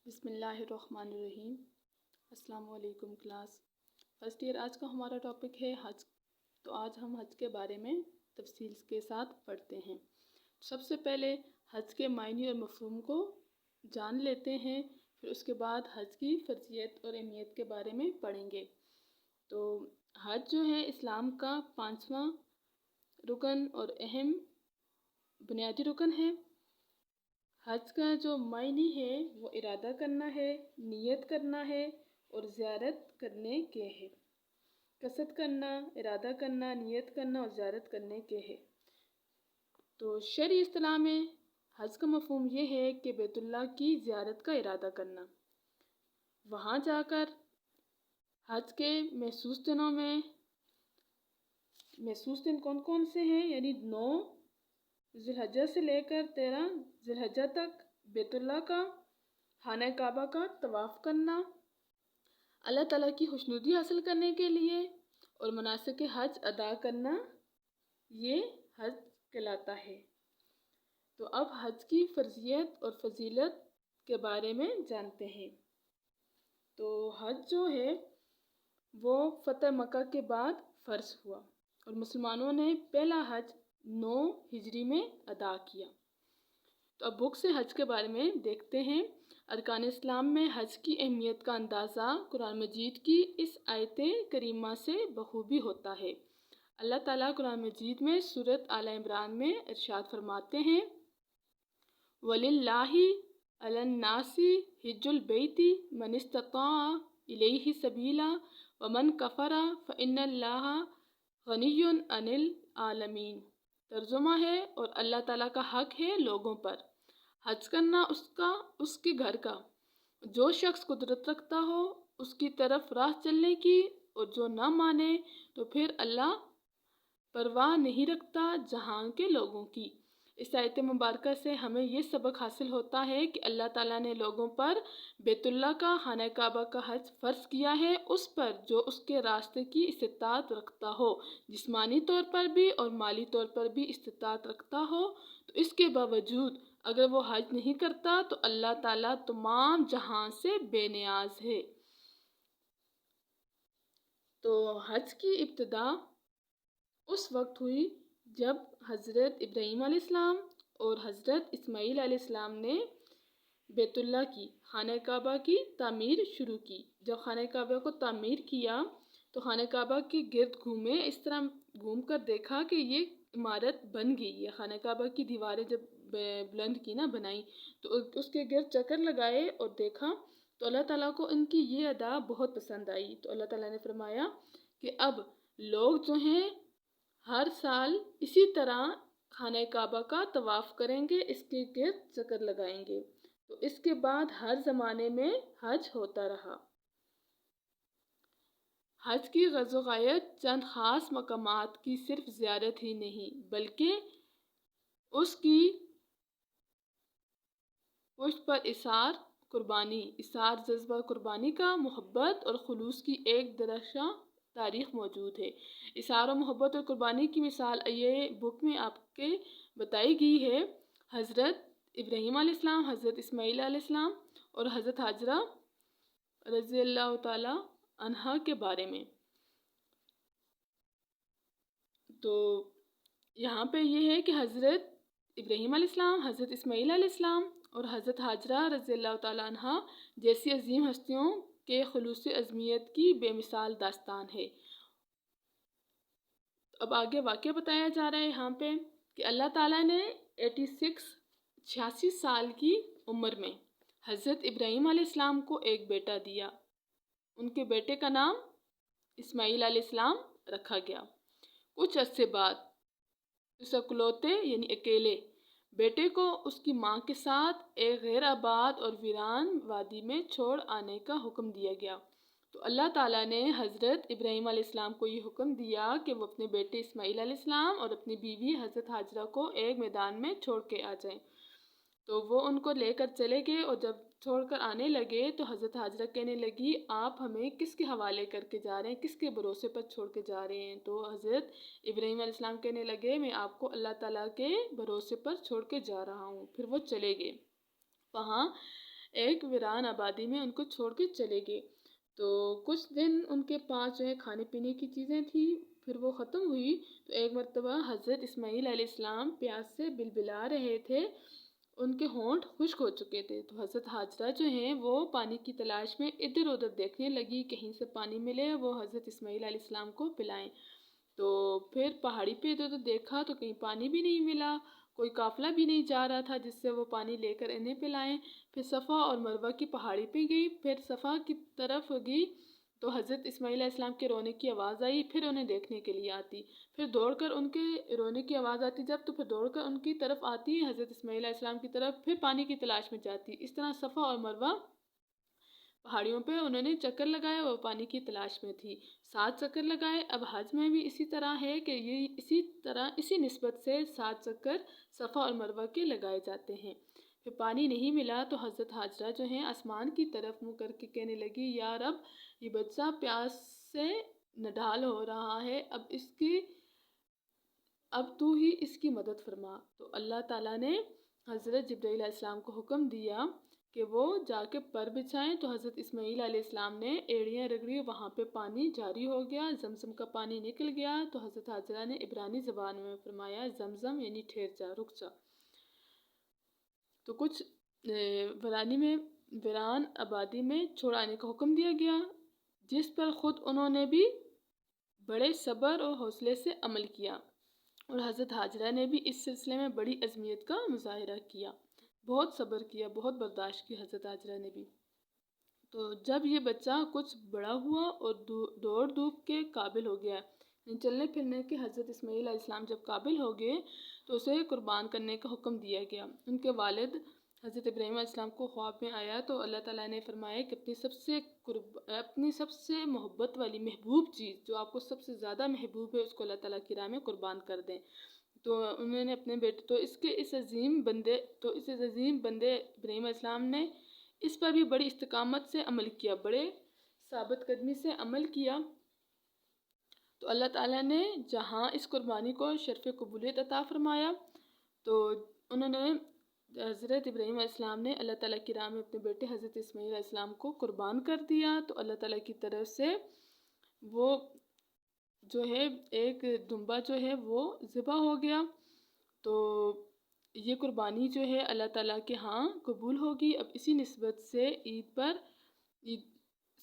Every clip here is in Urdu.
بسم اللہ الرحمن الرحیم۔ السلام علیکم کلاس فرسٹ ایئر۔ آج کا ہمارا ٹاپک ہے حج۔ تو آج ہم حج کے بارے میں تفصیل کے ساتھ پڑھتے ہیں۔ سب سے پہلے حج کے معنی اور مفہوم کو جان لیتے ہیں، پھر اس کے بعد حج کی فرضیت اور اہمیت کے بارے میں پڑھیں گے۔ تو حج جو ہے اسلام کا 5واں رکن اور اہم بنیادی رکن ہے۔ حج کا جو معنی ہے وہ ارادہ کرنا ہے، نیت کرنا ہے اور زیارت کرنے کے ہے۔ قصد کرنا، ارادہ کرنا، نیت کرنا اور زیارت کرنے کے ہے۔ تو شرعی اصطلاح میں حج کا مفہوم یہ ہے کہ بیت اللہ کی زیارت کا ارادہ کرنا، وہاں جا کر حج کے مخصوص دنوں میں مخصوص دن کون کون سے ہیں، یعنی 9 ذی الحجہ سے لے کر 13 ذی الحجہ تک بیت اللہ کا، خانہ کعبہ کا طواف کرنا، اللہ تعالیٰ کی خوشنودی حاصل کرنے کے لیے اور مناسک حج ادا کرنا، یہ حج کہلاتا ہے۔ تو اب حج کی فرضیت اور فضیلت کے بارے میں جانتے ہیں۔ تو حج جو ہے وہ فتح مکہ کے بعد فرض ہوا اور مسلمانوں نے پہلا حج 9 ہجری میں ادا کیا۔ تو اب بک سے حج کے بارے میں دیکھتے ہیں۔ ارکان اسلام میں حج کی اہمیت کا اندازہ قرآن مجید کی اس آیت کریمہ سے بخوبی ہوتا ہے۔ اللہ تعالیٰ قرآن مجید میں سورۃ آل عمران میں ارشاد فرماتے ہیں، وَلِلَّهِ عَلَى النَّاسِ حِجُّ الْبَيْتِ مَنِ اسْتَطَاعَ إِلَيْهِ سَبِيلًا وَمَنْ كَفَرَ فَإِنَّ اللَّهَ غَنِيٌّ عَنِ الْعَالَمِينَ۔ ترجمہ ہے، اور اللہ تعالیٰ کا حق ہے لوگوں پر حج کرنا اس کے گھر کا، جو شخص قدرت رکھتا ہو اس کی طرف راہ چلنے کی، اور جو نہ مانے تو پھر اللہ پرواہ نہیں رکھتا جہان کے لوگوں کی۔ اس آیت مبارکہ سے ہمیں یہ سبق حاصل ہوتا ہے کہ اللہ تعالیٰ نے لوگوں پر بیت اللہ کا، خانہ کعبہ کا حج فرض کیا ہے، اس پر جو اس کے راستے کی استطاعت رکھتا ہو، جسمانی طور پر بھی اور مالی طور پر بھی استطاعت رکھتا ہو۔ تو اس کے باوجود اگر وہ حج نہیں کرتا تو اللہ تعالیٰ تمام جہان سے بے نیاز ہے۔ تو حج کی ابتدا اس وقت ہوئی جب حضرت ابراہیم علیہ السلام اور حضرت اسماعیل علیہ السلام نے بیت اللہ کی، خانہ کعبہ کی تعمیر شروع کی۔ جب خانہ کعبہ کو تعمیر کیا تو خانہ کعبہ کے گرد گھومے، اس طرح گھوم کر دیکھا کہ یہ عمارت بن گئی ہے۔ خانہ کعبہ کی دیواریں جب بلند کی نا، بنائی، تو اس کے گرد چکر لگائے اور دیکھا تو اللہ تعالیٰ کو ان کی یہ ادا بہت پسند آئی۔ تو اللہ تعالیٰ نے فرمایا کہ اب لوگ جو ہیں ہر سال اسی طرح خانہ کعبہ کا طواف کریں گے، اس کے گرد چکر لگائیں گے۔ تو اس کے بعد ہر زمانے میں حج ہوتا رہا۔ حج کی غرض و غایت چند خاص مقامات کی صرف زیارت ہی نہیں، بلکہ اس کی پشت پر اثار جذبہ قربانی کا، محبت اور خلوص کی ایک درخشاں تاریخ موجود ہے۔ اثار و محبت اور قربانی کی مثال یہ بک میں آپ کے بتائی گئی ہے۔ حضرت ابراہیم علیہ السلام، حضرت اسماعیل علیہ السلام اور حضرت ہاجرہ رضی اللہ تعالی عنہا کے بارے میں۔ تو یہاں پہ یہ ہے کہ حضرت ابراہیم علیہ السلام، حضرت اسماعیل علیہ السلام اور حضرت ہاجرہ رضی اللہ تعالیٰ عنہا جیسی عظیم ہستیوں کے خلوص عظمیت کی بے مثال داستان ہے۔ اب آگے واقعہ بتایا جا رہا ہے یہاں پہ کہ اللہ تعالیٰ نے 86 سال کی عمر میں حضرت ابراہیم علیہ السلام کو ایک بیٹا دیا۔ ان کے بیٹے کا نام اسماعیل علیہ السلام رکھا گیا۔ کچھ عرصے بعد اس اکلوتے یعنی اکیلے بیٹے کو اس کی ماں کے ساتھ ایک غیر آباد اور ویران وادی میں چھوڑ آنے کا حکم دیا گیا۔ تو اللہ تعالیٰ نے حضرت ابراہیم علیہ السلام کو یہ حکم دیا کہ وہ اپنے بیٹے اسماعیل علیہ السلام اور اپنی بیوی حضرت ہاجرہ کو ایک میدان میں چھوڑ کے آ جائیں۔ تو وہ ان کو لے کر چلے گئے، اور جب چھوڑ کر آنے لگے تو حضرت ہاجرہ کہنے لگی، آپ ہمیں کس کے حوالے کر کے جا رہے ہیں، کس کے بھروسے پر چھوڑ کے جا رہے ہیں؟ تو حضرت ابراہیم علیہ السلام کہنے لگے، میں آپ کو اللہ تعالیٰ کے بھروسے پر چھوڑ کے جا رہا ہوں۔ پھر وہ چلے گئے۔ وہاں ایک ویران آبادی میں ان کو چھوڑ کے چلے گئے۔ تو کچھ دن ان کے پاس جو ہے کھانے پینے کی چیزیں تھیں، پھر وہ ختم ہوئی تو ایک مرتبہ حضرت اسماعیل علیہ السلام پیاس سے بلبلا رہے تھے، ان کے ہونٹ خشک ہو چکے تھے۔ تو حضرت ہاجرہ جو ہیں وہ پانی کی تلاش میں ادھر ادھر دیکھنے لگی، کہیں سے پانی ملے وہ حضرت اسماعیل علیہ السلام کو پلائیں۔ تو پھر پہاڑی پہ ادھر ادھر دیکھا تو کہیں پانی بھی نہیں ملا، کوئی قافلہ بھی نہیں جا رہا تھا جس سے وہ پانی لے کر انہیں پلائیں۔ پھر صفا اور مروہ کی پہاڑی پہ گئی، پھر صفا کی طرف گئی تو حضرت اسماعیل علیہ السلام کے رونے کی آواز آئی، پھر انہیں دیکھنے کے لیے آتی، پھر دوڑ کر ان کے رونے کی آواز آتی جب، تو پھر دوڑ کر ان کی طرف آتی حضرت اسماعیل علیہ السلام کی طرف، پھر پانی کی تلاش میں جاتی۔ اس طرح صفا اور مروہ پہاڑیوں پہ انہوں نے چکر لگائے، وہ پانی کی تلاش میں تھی، 7 چکر لگائے۔ اب حج میں بھی اسی طرح ہے کہ یہ اسی نسبت سے 7 چکر صفا اور مروہ کے لگائے جاتے ہیں۔ پھر پانی نہیں ملا تو حضرت ہاجرہ جو ہیں آسمان کی طرف منہ کر کے کہنے لگی، یا رب یہ بچہ پیاس سے نڈھال ہو رہا ہے، اب تو ہی اس کی مدد فرما۔ تو اللہ تعالیٰ نے حضرت جبرائیل علیہ السلام کو حکم دیا کہ وہ جا کے پر بچھائیں، تو حضرت اسماعیل علیہ السلام نے ایڑیاں رگڑی، وہاں پہ پانی جاری ہو گیا، زمزم کا پانی نکل گیا۔ تو حضرت ہاجرہ نے عبرانی زبان میں فرمایا زمزم یعنی ٹھہر جا، رک جا۔ تو کچھ ویران آبادی میں چھوڑانے کا حکم دیا گیا، جس پر خود انہوں نے بھی بڑے صبر اور حوصلے سے عمل کیا، اور حضرت ہاجرہ نے بھی اس سلسلے میں بڑی عظمیت کا مظاہرہ کیا، بہت صبر کیا، بہت برداشت کی حضرت ہاجرہ نے بھی۔ تو جب یہ بچہ کچھ بڑا ہوا اور دوڑ دھوپ کے قابل ہو گیا، چلنے پھرنے کے حضرت اسماعیل علیہ السلام جب قابل ہو گئے تو اسے قربان کرنے کا حکم دیا گیا۔ ان کے والد حضرت ابراہیم علیہ السلام کو خواب میں آیا تو اللہ تعالیٰ نے فرمایا کہ اپنی سب سے محبت والی محبوب چیز جو آپ کو سب سے زیادہ محبوب ہے اس کو اللہ تعالیٰ کی راہ میں قربان کر دیں۔ تو انہوں نے اپنے بیٹے اس عظیم بندے ابراہیم علیہ السلام نے اس پر بھی بڑی استقامت سے عمل کیا، بڑے ثابت قدمی سے عمل کیا۔ تو اللہ تعالیٰ نے جہاں اس قربانی کو شرف قبولیت عطا فرمایا تو انہوں نے حضرت ابراہیم علیہ السلام نے اللہ تعالیٰ کی راہ میں اپنے بیٹے حضرت اسماعیل علیہ السلام کو قربان کر دیا۔ تو اللہ تعالیٰ کی طرف سے وہ جو ہے ایک دمبا جو ہے وہ ذبح ہو گیا۔ تو یہ قربانی جو ہے اللہ تعالیٰ کے ہاں قبول ہوگی۔ اب اسی نسبت سے عید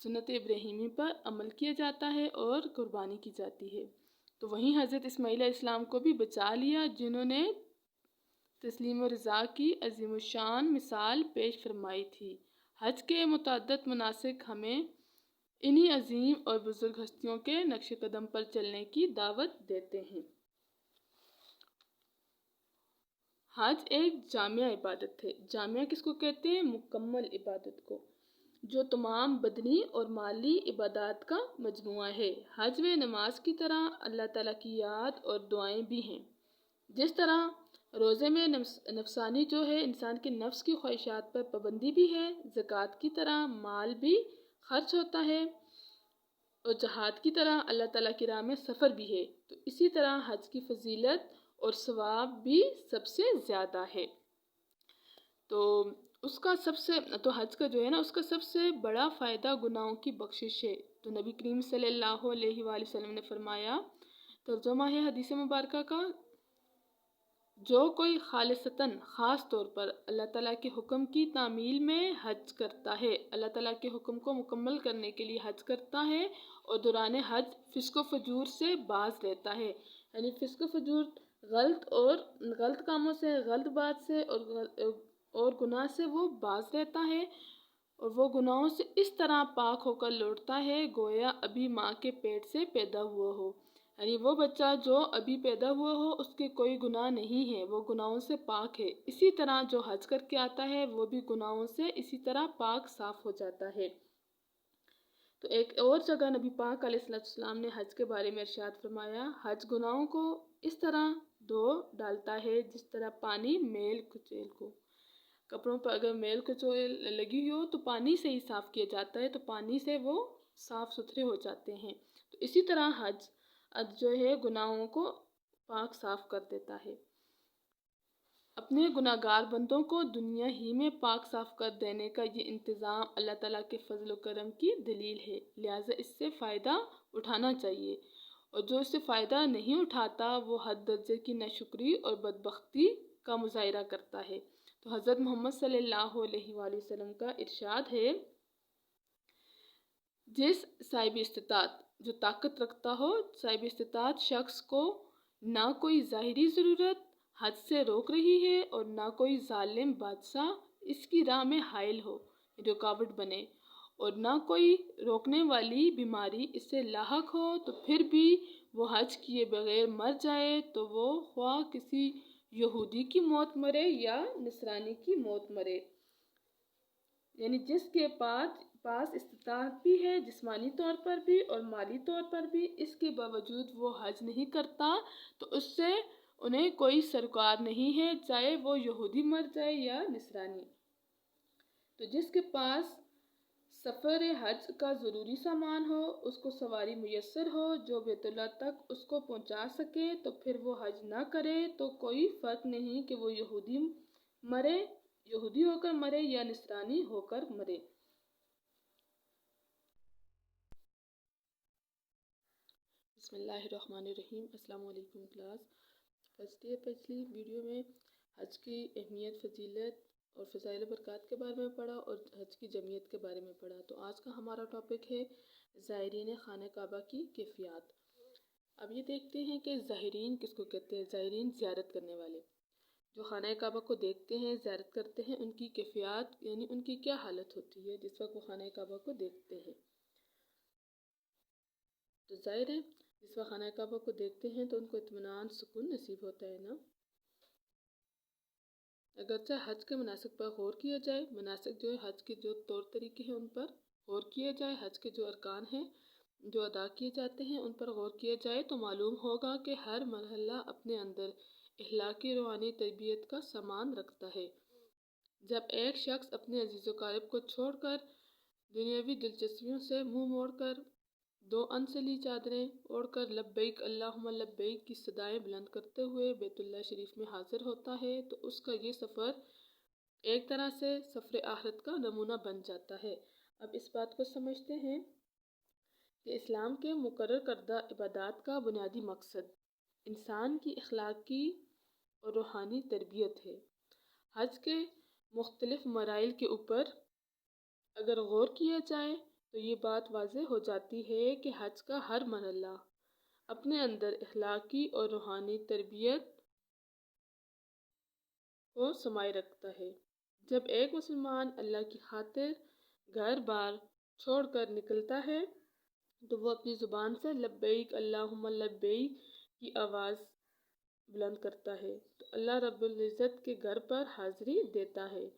سنت ابراہیمی پر عمل کیا جاتا ہے اور قربانی کی جاتی ہے۔ تو وہیں حضرت اسماعیل علیہ السلام کو بھی بچا لیا، جنہوں نے تسلیم و رضا کی عظیم الشان مثال پیش فرمائی تھی۔ حج کے متعدد مناسک ہمیں انہی عظیم اور بزرگ ہستیوں کے نقش قدم پر چلنے کی دعوت دیتے ہیں۔ حج ایک جامع عبادت ہے۔ جامع کس کو کہتے ہیں؟ مکمل عبادت کو، جو تمام بدنی اور مالی عبادات کا مجموعہ ہے۔ حج میں نماز کی طرح اللہ تعالیٰ کی یاد اور دعائیں بھی ہیں۔ جس طرح روزے میں نفسانی جو ہے انسان کے نفس کی خواہشات پر پابندی بھی ہے، زکوٰۃ کی طرح مال بھی خرچ ہوتا ہے، اور جہاد کی طرح اللہ تعالیٰ کی راہ میں سفر بھی ہے، تو اسی طرح حج کی فضیلت اور ثواب بھی سب سے زیادہ ہے۔ تو حج کا جو ہے نا اس کا سب سے بڑا فائدہ گناہوں کی بخشش ہے۔ تو نبی کریم صلی اللہ علیہ وآلہ وسلم نے فرمایا، ترجمہ ہے حدیث مبارکہ کا، جو کوئی خالصتاً خاص طور پر اللہ تعالیٰ کے حکم کی تعمیل میں حج کرتا ہے، اللہ تعالیٰ کے حکم کو مکمل کرنے کے لیے حج کرتا ہے اور دوران حج فسق و فجور سے باز رہتا ہے، یعنی فسق و فجور غلط کاموں سے، غلط بات سے اور گناہ سے وہ باز رہتا ہے، اور وہ گناہوں سے اس طرح پاک ہو کر لوٹتا ہے گویا ابھی ماں کے پیٹ سے پیدا ہوا ہو، یعنی وہ بچہ جو ابھی پیدا ہوا ہو اس کے کوئی گناہ نہیں ہے، وہ گناہوں سے پاک ہے۔ اسی طرح جو حج کر کے آتا ہے وہ بھی گناہوں سے اسی طرح پاک صاف ہو جاتا ہے۔ تو ایک اور جگہ نبی پاک علیہ السلام نے حج کے بارے میں ارشاد فرمایا، حج گناہوں کو اس طرح دھو ڈالتا ہے جس طرح پانی میل کچیل کو، کپڑوں پر اگر میل کچیل لگی ہو تو پانی سے ہی صاف کیا جاتا ہے، تو پانی سے وہ صاف ستھرے ہو جاتے ہیں، تو اسی طرح حج جو ہے گناہوں کو پاک صاف کر دیتا ہے۔ اپنے گناہگار بندوں کو دنیا ہی میں پاک صاف کر دینے کا یہ انتظام اللہ تعالیٰ کے فضل و کرم کی دلیل ہے، لہٰذا اس سے فائدہ اٹھانا چاہیے، اور جو اس سے فائدہ نہیں اٹھاتا وہ حد درجے کی ناشکری اور بدبختی کا مظاہرہ کرتا ہے۔ تو حضرت محمد صلی اللہ علیہ وآلہ وسلم کا ارشاد ہے، جس صاحب استطاعت جو طاقت رکھتا ہو، صاحب استطاعت شخص کو نہ کوئی ظاہری ضرورت حج سے روک رہی ہے اور نہ کوئی ظالم بادشاہ اس کی راہ میں حائل ہو، رکاوٹ بنے، اور نہ کوئی روکنے والی بیماری اس سے لاحق ہو، تو پھر بھی وہ حج کیے بغیر مر جائے تو وہ خواہ کسی یہودی کی موت مرے یا نصرانی کی موت مرے۔ یعنی جس کے پاس استطاعت بھی ہے، جسمانی طور پر بھی اور مالی طور پر بھی، اس کے باوجود وہ حج نہیں کرتا تو اس سے انہیں کوئی سروکار نہیں ہے، چاہے وہ یہودی مر جائے یا نصرانی۔ تو جس کے پاس سفر حج کا ضروری سامان ہو، اس کو سواری میسر ہو جو بیت اللہ تک اس کو پہنچا سکے، تو پھر وہ حج نہ کرے تو کوئی فرق نہیں کہ وہ یہودی ہو کر مرے یا نصرانی ہو کر مرے۔ بسم اللہ الرحمن الرحیم۔ السلام علیکم کلاس۔ فرسٹ ایئر پچھلی ویڈیو میں حج کی اہمیت، فضیلت اور فضائل و برکات کے بارے میں پڑھا اور حج کی جمعیت کے بارے میں پڑھا۔ تو آج کا ہمارا ٹاپک ہے زائرین خانہ کعبہ کی کیفیات۔ اب یہ دیکھتے ہیں کہ زائرین کس کو کہتے ہیں۔ زائرین زیارت کرنے والے، جو خانہ کعبہ کو دیکھتے ہیں، زیارت کرتے ہیں، ان کی کیفیات یعنی ان کی کیا حالت ہوتی ہے جس وقت وہ خانہ کعبہ کو دیکھتے ہیں۔ تو ظاہر ہے جس وقت خانہ کعبہ کو دیکھتے ہیں تو ان کو اطمینان، سکون نصیب ہوتا ہے نا۔ اگرچہ حج کے مناسک پر غور کیا جائے، مناسک جو ہے حج کے جو طور طریقے ہیں ان پر غور کیا جائے، حج کے جو ارکان ہیں جو ادا کیے جاتے ہیں ان پر غور کیا جائے، تو معلوم ہوگا کہ ہر مرحلہ اپنے اندر اخلاقی روحانی تربیت کا سامان رکھتا ہے۔ جب ایک شخص اپنے عزیز و اقارب کو چھوڑ کر، دنیاوی دلچسپیوں سے منہ موڑ کر، دو انسلی چادریں اوڑھ کر لبیک اللہم لبیک کی صدائیں بلند کرتے ہوئے بیت اللہ شریف میں حاضر ہوتا ہے، تو اس کا یہ سفر ایک طرح سے سفر آخرت کا نمونہ بن جاتا ہے۔ اب اس بات کو سمجھتے ہیں کہ اسلام کے مقرر کردہ عبادات کا بنیادی مقصد انسان کی اخلاقی اور روحانی تربیت ہے۔ حج کے مختلف مراحل کے اوپر اگر غور کیا جائے تو یہ بات واضح ہو جاتی ہے کہ حج کا ہر مرحلہ اپنے اندر اخلاقی اور روحانی تربیت کو سمائے رکھتا ہے۔ جب ایک مسلمان اللہ کی خاطر گھر بار چھوڑ کر نکلتا ہے تو وہ اپنی زبان سے لبیک اللہم لبیک کی آواز بلند کرتا ہے، تو اللہ رب العزت کے گھر پر حاضری دیتا ہے،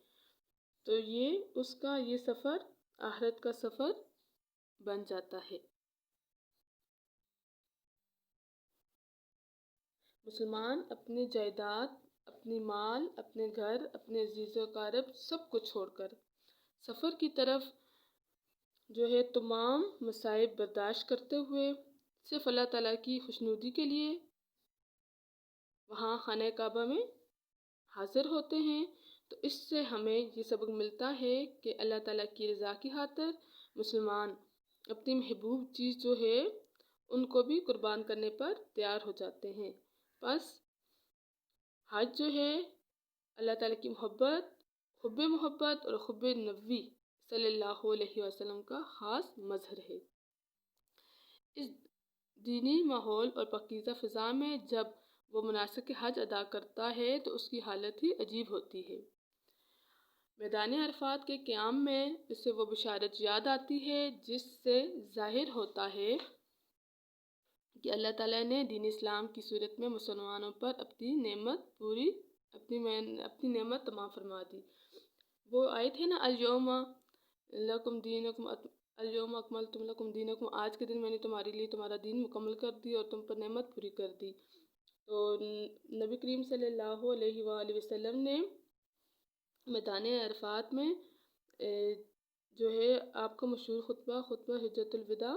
تو یہ اس کا یہ سفر آخرت کا سفر بن جاتا ہے۔ مسلمان اپنی جائیداد، اپنی مال، اپنے گھر، اپنے عزیز و اقارب سب کو چھوڑ کر سفر کی طرف جو ہے تمام مصائب برداشت کرتے ہوئے صرف اللہ تعالیٰ کی خوشنودی کے لیے وہاں خانہ کعبہ میں حاضر ہوتے ہیں۔ تو اس سے ہمیں یہ سبق ملتا ہے کہ اللہ تعالیٰ کی رضا کی خاطر مسلمان اپنی محبوب چیز جو ہے ان کو بھی قربان کرنے پر تیار ہو جاتے ہیں۔ بس حج جو ہے اللہ تعالیٰ کی محبت اور حب نبوی صلی اللہ علیہ وسلم کا خاص مظہر ہے۔ اس دینی ماحول اور پاکیزہ فضا میں جب وہ مناسک حج ادا کرتا ہے تو اس کی حالت ہی عجیب ہوتی ہے۔ میدان عرفات کے قیام میں اسے وہ بشارت یاد آتی ہے جس سے ظاہر ہوتا ہے کہ اللہ تعالیٰ نے دین اسلام کی صورت میں مسلمانوں پر اپنی نعمت تمام فرما دی۔ وہ آئے تھے نا، اليوم اکملت لکم دینکم، آج کے دن میں نے تمہارے لیے تمہارا دین مکمل کر دی اور تم پر نعمت پوری کر دی۔ تو نبی کریم صلی اللہ علیہ وآلہ وسلم نے میدان عرفات میں جو ہے آپ کا مشہور خطبہ حجۃ الوداع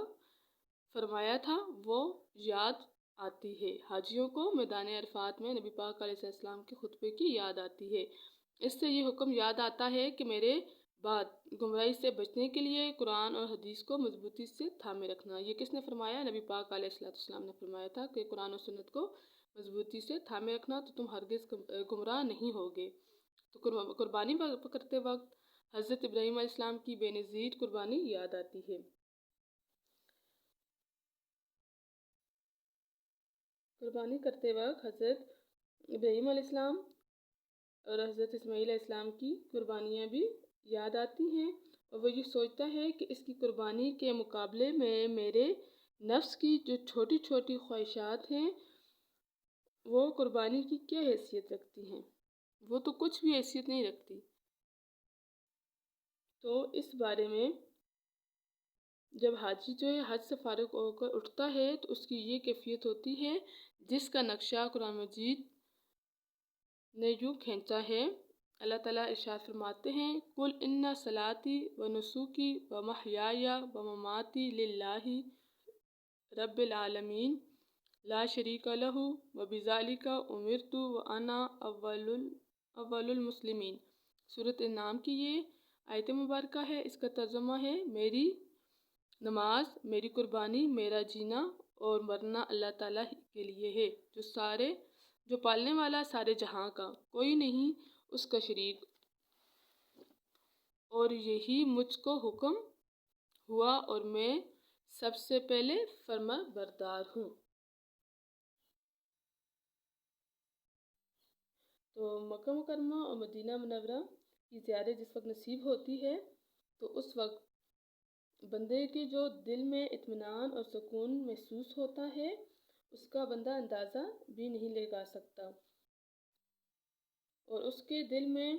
فرمایا تھا، وہ یاد آتی ہے۔ حاجیوں کو میدان عرفات میں نبی پاک علیہ السلام کے خطبے کی یاد آتی ہے۔ اس سے یہ حکم یاد آتا ہے کہ میرے بعد گمراہی سے بچنے کے لیے قرآن اور حدیث کو مضبوطی سے تھامے رکھنا۔ یہ کس نے فرمایا؟ نبی پاک علیہ السلام نے فرمایا تھا کہ قرآن و سنت کو مضبوطی سے تھامے رکھنا تو تم ہرگز گمراہ نہیں ہوگے۔ تو قربانی کرتے وقت حضرت ابراہیم علیہ السلام کی بے نظیر قربانی یاد آتی ہے۔ قربانی کرتے وقت حضرت ابراہیم علیہ السلام اور حضرت اسماعیل علیہ السلام کی قربانیاں بھی یاد آتی ہیں، اور وہ یہ سوچتا ہے کہ اس کی قربانی کے مقابلے میں میرے نفس کی جو چھوٹی چھوٹی خواہشات ہیں وہ قربانی کی کیا حیثیت رکھتی ہیں، وہ تو کچھ بھی حیثیت نہیں رکھتی۔ تو اس بارے میں جب حاجی جو ہے حج سے فارغ ہو کر اٹھتا ہے تو اس کی یہ کیفیت ہوتی ہے جس کا نقشہ قرآن مجید نے یوں کھینچا ہے۔ اللہ تعالیٰ ارشاد فرماتے ہیں قُلْ إِنَّ صَلَاتِي وَنُسُكِي وَمَحْيَايَ وَمَمَاتِي لِلَّهِ رَبِّ الْعَالَمِينَ لَا شَرِيكَ لَهُ وَبِذَلِكَ أُمِرْتُ وَأَنَا أَوَّلُ الْمُسْلِمِينَ۔ سورۃ انعام کی یہ آیت مبارکہ ہے، اس کا ترجمہ ہے میری نماز، میری قربانی، میرا جینا اور مرنا اللہ تعالیٰ کے لیے ہے جو پالنے والا سارے جہاں کا، کوئی نہیں اس کا شریک، اور یہی مجھ کو حکم ہوا اور میں سب سے پہلے فرما بردار ہوں۔ تو مکہ مکرمہ اور مدینہ منورہ کی زیارت جس وقت نصیب ہوتی ہے تو اس وقت بندے کے جو دل میں اطمینان اور سکون محسوس ہوتا ہے اس کا بندہ اندازہ بھی نہیں لگا سکتا، اور اس کے دل میں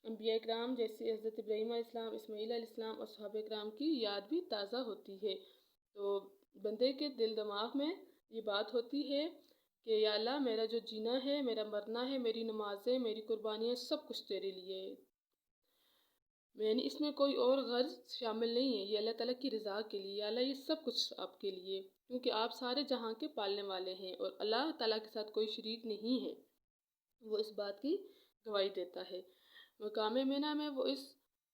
انبیاء کرام جیسے حضرت ابراہیم علیہ السلام، اسماعیل علیہ السلام اور صحابہ کرام کی یاد بھی تازہ ہوتی ہے۔ تو بندے کے دل دماغ میں یہ بات ہوتی ہے کہ یا اللہ میرا جو جینا ہے، میرا مرنا ہے، میری نمازیں، میری قربانیاں، سب کچھ تیرے لیے ہے، یعنی اس میں کوئی اور غرض شامل نہیں ہے، یہ اللہ تعالیٰ کی رضا کے لیے، یا اللہ یہ سب کچھ آپ کے لیے، کیونکہ آپ سارے جہاں کے پالنے والے ہیں اور اللہ تعالیٰ کے ساتھ کوئی شریک نہیں ہے، وہ اس بات کی گواہی دیتا ہے۔ مقام منی میں وہ اس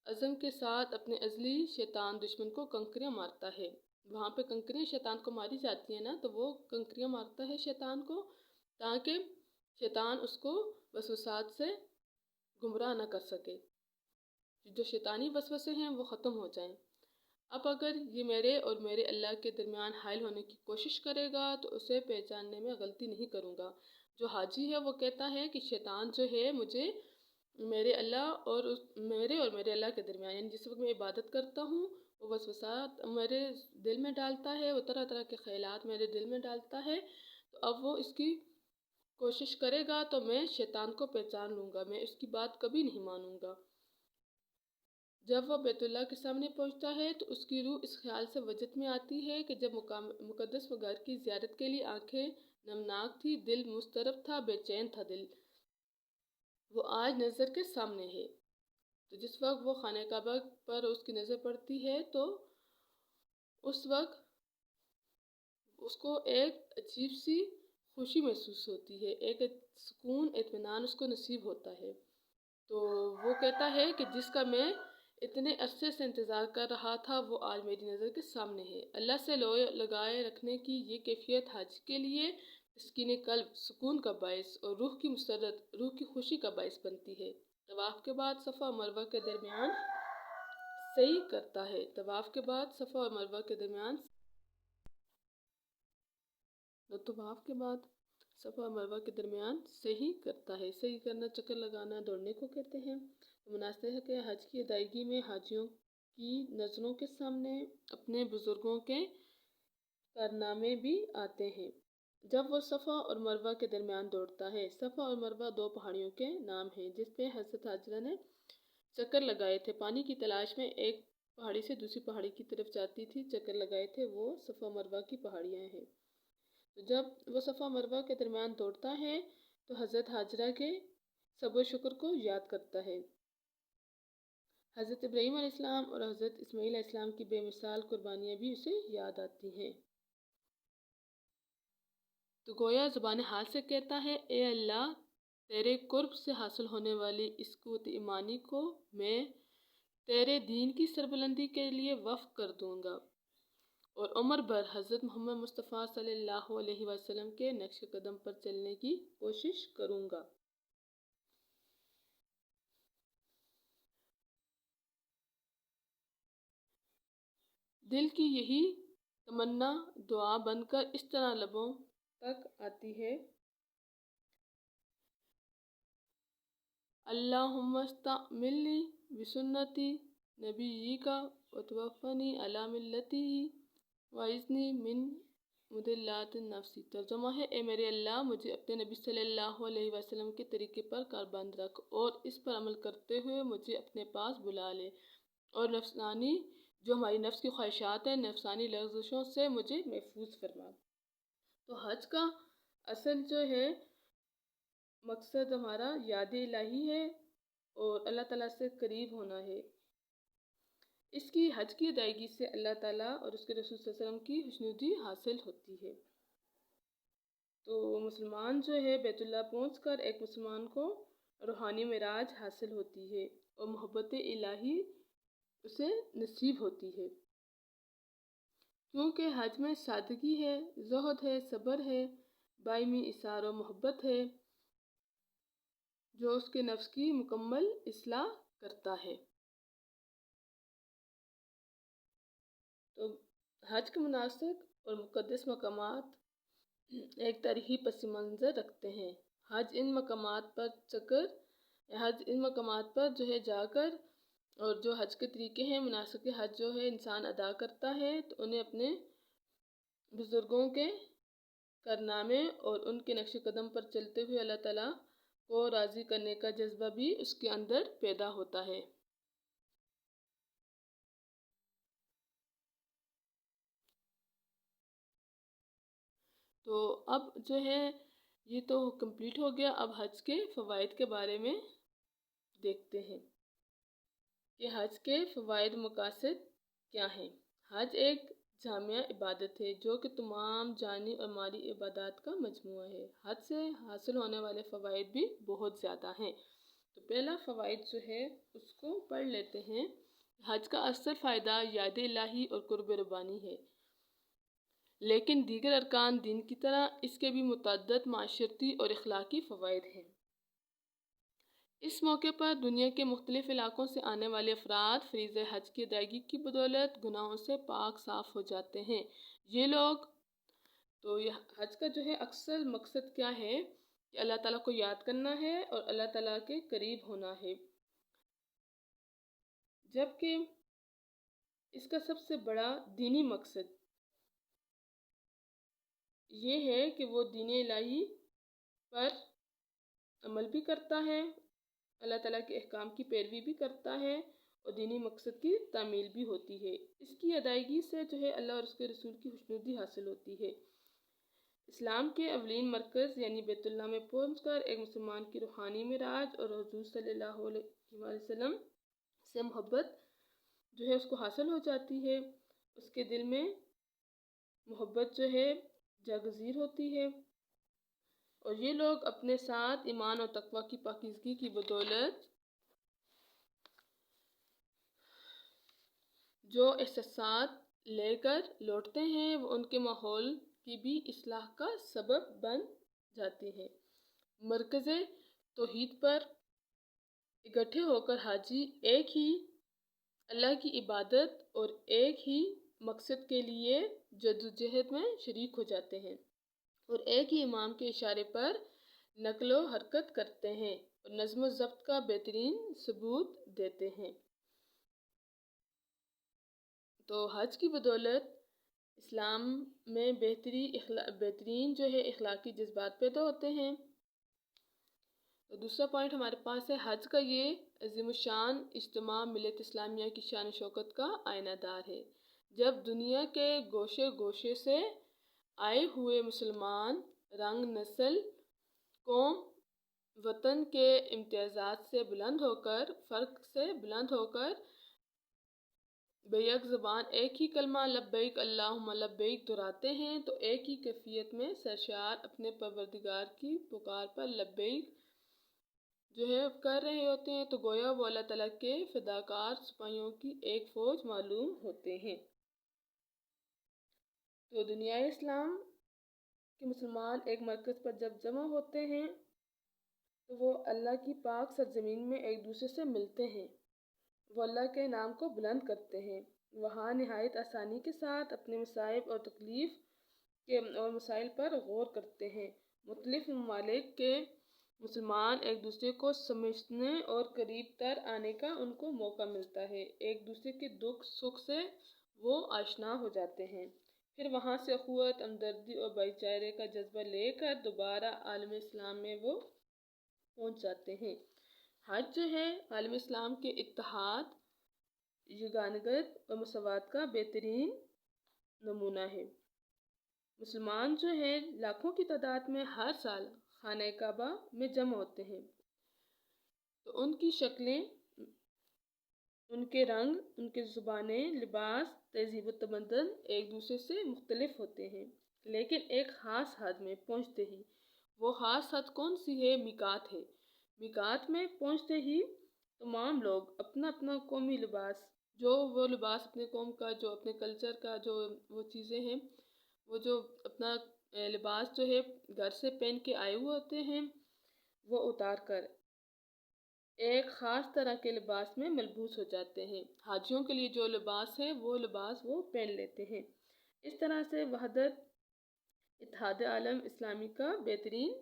عزم کے ساتھ اپنے ازلی شیطان دشمن کو کنکریاں مارتا ہے، وہاں پہ کنکریاں شیطان کو ماری جاتی ہیں نا، تو وہ کنکریاں مارتا ہے شیطان کو تاکہ شیطان اس کو وسوسات سے گمراہ نہ کر سکے، جو شیطانی وسوسے ہیں وہ ختم ہو جائیں۔ اب اگر یہ میرے اور میرے اللہ کے درمیان حائل ہونے کی کوشش کرے گا تو اسے پہچاننے میں غلطی نہیں کروں گا۔ جو حاجی ہے وہ کہتا ہے کہ شیطان جو ہے مجھے میرے اللہ اور میرے اللہ کے درمیان، یعنی جس وقت میں عبادت کرتا ہوں وہ وسوسات میرے دل میں ڈالتا ہے، وہ طرح طرح کے خیالات میرے دل میں ڈالتا ہے، تو اب وہ اس کی کوشش کرے گا تو میں شیطان کو پہچان لوں گا، میں اس کی بات کبھی نہیں مانوں گا۔ جب وہ بیت اللہ کے سامنے پہنچتا ہے تو اس کی روح اس خیال سے وجد میں آتی ہے کہ جب مقدس گھر کی زیارت کے لیے آنکھیں نمناک تھی، دل مضطرب تھا، بے چین تھا دل، وہ آج نظر کے سامنے ہے۔ تو جس وقت وہ خانہ کعبہ پر اس کی نظر پڑتی ہے تو اس وقت اس کو ایک عجیب سی خوشی محسوس ہوتی ہے، ایک سکون، اطمینان اس کو نصیب ہوتا ہے۔ تو وہ کہتا ہے کہ جس کا میں اتنے عرصے سے انتظار کر رہا تھا وہ آج میری نظر کے سامنے ہے۔ اللہ سے لگائے رکھنے کی یہ کیفیت حج کے لیے تسکین قلب، سکون کا باعث اور روح کی مسرت، روح کی خوشی کا باعث بنتی ہے۔ طواف کے بعد صفا اور مروہ کے درمیان سعی کرتا ہے، طواف کے بعد صفا اور مروہ کے درمیان صحیح کرتا ہے۔ صحیح کرنا، چکر لگانا، دوڑنے کو کہتے ہیں۔ مناسب ہے کہ حج کی ادائیگی میں حاجیوں کی نظروں کے سامنے اپنے بزرگوں کے کارنامے بھی آتے ہیں۔ جب وہ صفا اور مروہ کے درمیان دوڑتا ہے، صفا اور مروہ دو پہاڑیوں کے نام ہیں جس پہ حضرت حاجرہ نے چکر لگائے تھے، پانی کی تلاش میں ایک پہاڑی سے دوسری پہاڑی کی طرف جاتی تھی، چکر لگائے تھے، وہ صفا مروہ کی پہاڑیاں ہیں۔ تو جب وہ صفا مروہ کے درمیان دوڑتا ہے تو حضرت حاجرہ کے صبر و شکر کو یاد کرتا ہے۔ حضرت ابراہیم علیہ السلام اور حضرت اسماعیل علیہ السلام کی بے مثال قربانیاں بھی اسے یاد آتی ہیں۔ تو گویا زبان حال سے کہتا ہے اے اللہ تیرے قرب سے حاصل ہونے والی اس قوت ایمانی کو میں تیرے دین کی سربلندی کے لیے وقف کر دوں گا اور عمر بھر حضرت محمد مصطفیٰ صلی اللہ علیہ وسلم کے نقش قدم پر چلنے کی کوشش کروں گا۔ دل کی یہی تمنا دعا بن کر اس طرح لبوں تک آتی ہے، اللہم استعملنی بسنتی نبیک وتوفنی علی ملتی وعصمنی من مضلات النفس۔ ترجمہ ہے اے میرے اللہ مجھے اپنے نبی صلی اللہ علیہ وسلم کے طریقے پر کاربند رکھ اور اس پر عمل کرتے ہوئے مجھے اپنے پاس بلا لے، اور نفسانی جو ہماری نفس کی خواہشات ہیں، نفسانی لغزشوں سے مجھے محفوظ فرما۔ تو حج کا اصل جو ہے مقصد ہمارا یاد الہی ہے اور اللہ تعالیٰ سے قریب ہونا ہے۔ اس کی حج کی ادائیگی سے اللہ تعالیٰ اور اس کے رسول صلی اللہ علیہ وسلم کی خوشنودی حاصل ہوتی ہے۔ تو مسلمان جو ہے بیت اللہ پہنچ کر ایک مسلمان کو روحانی معراج حاصل ہوتی ہے اور محبت الہی اسے نصیب ہوتی ہے، کیونکہ حج میں سادگی ہے، زہد ہے، صبر ہے، باہمی اثار و محبت ہے جو اس کے نفس کی مکمل اصلاح کرتا ہے۔ تو حج کے مناسک اور مقدس مقامات ایک تاریخی پس منظر رکھتے ہیں۔ حج ان مقامات پر جو ہے جا کر اور جو حج کے طریقے ہیں، مناسک حج جو ہے انسان ادا کرتا ہے تو انہیں اپنے بزرگوں کے کارنامے اور ان کے نقش قدم پر چلتے ہوئے اللہ تعالیٰ کو راضی کرنے کا جذبہ بھی اس کے اندر پیدا ہوتا ہے۔ تو اب جو ہے یہ تو کمپلیٹ ہو گیا، اب حج کے فوائد کے بارے میں دیکھتے ہیں کہ حج کے فوائد مقاصد کیا ہیں۔ حج ایک جامع عبادت ہے جو کہ تمام جانی اور مالی عبادات کا مجموعہ ہے۔ حج سے حاصل ہونے والے فوائد بھی بہت زیادہ ہیں۔ تو پہلا فوائد جو ہے اس کو پڑھ لیتے ہیں۔ حج کا اصل فائدہ یاد الہی اور قرب ربانی ہے، لیکن دیگر ارکان دین کی طرح اس کے بھی متعدد معاشرتی اور اخلاقی فوائد ہیں۔ اس موقع پر دنیا کے مختلف علاقوں سے آنے والے افراد فریضہ حج کی ادائیگی کی بدولت گناہوں سے پاک صاف ہو جاتے ہیں۔ یہ لوگ تو یہ حج کا جو ہے اکثر مقصد کیا ہے کہ اللہ تعالیٰ کو یاد کرنا ہے اور اللہ تعالیٰ کے قریب ہونا ہے، جبکہ اس کا سب سے بڑا دینی مقصد یہ ہے کہ وہ دین الہی پر عمل بھی کرتا ہے، اللہ تعالیٰ کے احکام کی پیروی بھی کرتا ہے اور دینی مقصد کی تعمیل بھی ہوتی ہے۔ اس کی ادائیگی سے جو ہے اللہ اور اس کے رسول کی خوشنودی حاصل ہوتی ہے۔ اسلام کے اولین مرکز یعنی بیت اللہ میں پہنچ کر ایک مسلمان کی روحانی معراج اور حضور صلی اللہ علیہ وسلم سے محبت جو ہے اس کو حاصل ہو جاتی ہے، اس کے دل میں محبت جو ہے جاگزیر ہوتی ہے، اور یہ لوگ اپنے ساتھ ایمان اور تقوی کی پاکیزگی کی بدولت جو احساسات لے کر لوٹتے ہیں وہ ان کے ماحول کی بھی اصلاح کا سبب بن جاتے ہیں۔ مرکز توحید پر اکٹھے ہو کر حاجی ایک ہی اللہ کی عبادت اور ایک ہی مقصد کے لیے جدوجہد میں شریک ہو جاتے ہیں اور ایک ہی امام کے اشارے پر نقل و حرکت کرتے ہیں اور نظم و ضبط کا بہترین ثبوت دیتے ہیں۔ تو حج کی بدولت اسلام میں بہترین جو ہے اخلاقی جذبات پیدا ہوتے ہیں۔ تو دوسرا پوائنٹ ہمارے پاس ہے حج کا یہ عظیم الشان اجتماع ملت اسلامیہ کی شان و شوکت کا آئینہ دار ہے۔ جب دنیا کے گوشے گوشے سے آئے ہوئے مسلمان رنگ، نسل، قوم، وطن کے امتیازات سے بلند ہو کر، فرق سے بلند ہو کر بیک زبان ایک ہی کلمہ لبیک اللہم لبیک دہراتے ہیں تو ایک ہی کیفیت میں سرشار اپنے پروردگار کی پکار پر لبیک جو ہے کر رہے ہوتے ہیں، تو گویا وہ اللہ تعالیٰ کے فداکار سپاہیوں کی ایک فوج معلوم ہوتے ہیں۔ تو دنیا اسلام کے مسلمان ایک مرکز پر جب جمع ہوتے ہیں تو وہ اللہ کی پاک سرزمین میں ایک دوسرے سے ملتے ہیں، وہ اللہ کے نام کو بلند کرتے ہیں، وہاں نہایت آسانی کے ساتھ اپنے مصائب اور تکلیف کے اور مسائل پر غور کرتے ہیں۔ مختلف ممالک کے مسلمان ایک دوسرے کو سمجھنے اور قریب تر آنے کا ان کو موقع ملتا ہے، ایک دوسرے کے دکھ سکھ سے وہ آشنا ہو جاتے ہیں، پھر وہاں سے اخوت، ہمدردی اور بھائی چارے کا جذبہ لے کر دوبارہ عالم اسلام میں وہ پہنچ جاتے ہیں۔ حج جو ہے عالم اسلام کے اتحاد، یگانگت اور مساوات کا بہترین نمونہ ہے۔ مسلمان جو ہیں لاکھوں کی تعداد میں ہر سال خانہ کعبہ میں جمع ہوتے ہیں، تو ان کی شکلیں، ان کے رنگ، ان کی زبانیں، لباس، تہذیب و تمدن ایک دوسرے سے مختلف ہوتے ہیں، لیکن ایک خاص حد میں پہنچتے ہی، وہ خاص حد کون سی ہے؟ میقات ہے۔ میقات میں پہنچتے ہی تمام لوگ اپنا اپنا قومی لباس، جو وہ لباس اپنے قوم کا، جو اپنے کلچر کا، جو وہ چیزیں ہیں، وہ جو اپنا لباس جو ہے گھر سے پہن کے آئے ہوئے ہوتے ہیں، وہ اتار کر ایک خاص طرح کے لباس میں ملبوس ہو جاتے ہیں۔ حاجیوں کے لیے جو لباس ہے وہ لباس وہ پہن لیتے ہیں۔ اس طرح سے وحدت، اتحاد عالم اسلامی کا بہترین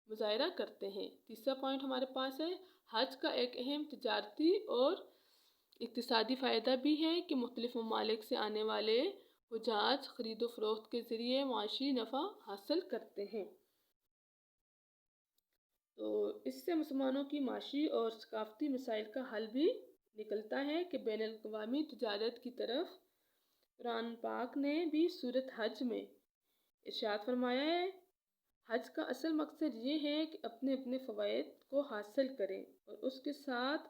مظاہرہ کرتے ہیں۔ تیسرا پوائنٹ ہمارے پاس ہے، حج کا ایک اہم تجارتی اور اقتصادی فائدہ بھی ہے کہ مختلف ممالک سے آنے والے حجاج خرید و فروخت کے ذریعے معاشی نفع حاصل کرتے ہیں۔ تو اس سے مسلمانوں کی معاشی اور ثقافتی مسائل کا حل بھی نکلتا ہے کہ بین الاقوامی تجارت کی طرف قرآن پاک نے بھی سورۃ حج میں ارشاد فرمایا ہے، حج کا اصل مقصد یہ ہے کہ اپنے اپنے فوائد کو حاصل کریں اور اس کے ساتھ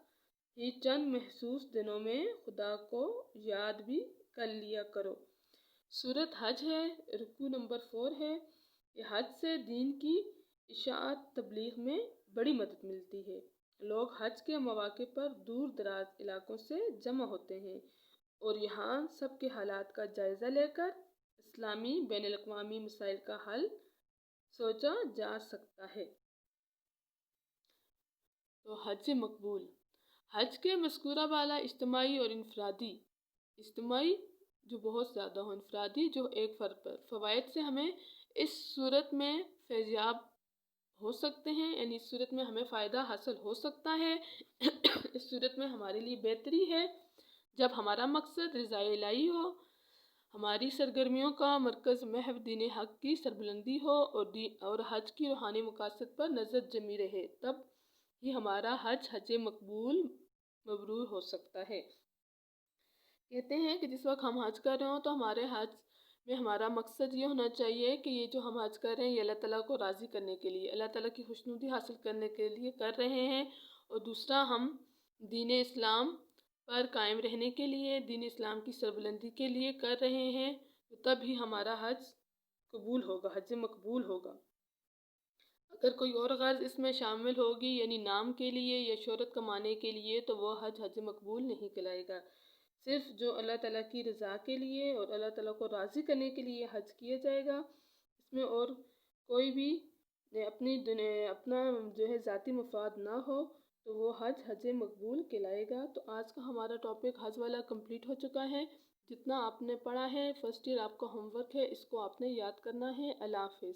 ہی چند محسوس دنوں میں خدا کو یاد بھی کر لیا کرو۔ سورۃ حج ہے، رکوع نمبر 4 ہے۔ یہ حج سے دین کی اشاعت تبلیغ میں بڑی مدد ملتی ہے۔ لوگ حج کے مواقع پر دور دراز علاقوں سے جمع ہوتے ہیں اور یہاں سب کے حالات کا جائزہ لے کر اسلامی بین الاقوامی مسائل کا حل سوچا جا سکتا ہے۔ تو حج مقبول، حج کے مذکورہ بالا اجتماعی اور انفرادی، اجتماعی جو بہت زیادہ ہو، انفرادی جو ایک فرد پر، فوائد سے ہمیں اس صورت میں فیضیاب ہو سکتے ہیں، یعنی اس صورت میں ہمیں فائدہ حاصل ہو سکتا ہے، اس صورت میں ہمارے لیے بہتری ہے جب ہمارا مقصد رضا الہی ہو، ہماری سرگرمیوں کا مرکز محض دین حق کی سربلندی ہو اور حج کی روحانی مقاصد پر نظر جمی رہے، تب ہی ہمارا حج مقبول مبرور ہو سکتا ہے۔ کہتے ہیں کہ جس وقت ہم حج کر رہے ہوں تو ہمارے حج میں ہمارا مقصد یہ ہونا چاہیے کہ یہ جو ہم حج کر رہے ہیں یہ اللہ تعالیٰ کو راضی کرنے کے لیے، اللہ تعالیٰ کی خوشنودی حاصل کرنے کے لیے کر رہے ہیں، اور دوسرا ہم دین اسلام پر قائم رہنے کے لیے، دین اسلام کی سربلندی کے لیے کر رہے ہیں، تو تب ہی ہمارا حج قبول ہوگا، حج مقبول ہوگا۔ اگر کوئی اور غرض اس میں شامل ہوگی، یعنی نام کے لیے یا شہرت کمانے کے لیے، تو وہ حج مقبول نہیں کہلائے گا۔ صرف جو اللہ تعالیٰ کی رضا کے لیے اور اللہ تعالیٰ کو راضی کرنے کے لیے حج کیا جائے گا، اس میں اور کوئی بھی اپنا جو ہے ذاتی مفاد نہ ہو، تو وہ حج مقبول کہلائے گا۔ تو آج کا ہمارا ٹاپک حج والا کمپلیٹ ہو چکا ہے۔ جتنا آپ نے پڑھا ہے فرسٹ ایئر آپ کا ہوم ورک ہے، اس کو آپ نے یاد کرنا ہے۔ اللہ حافظ۔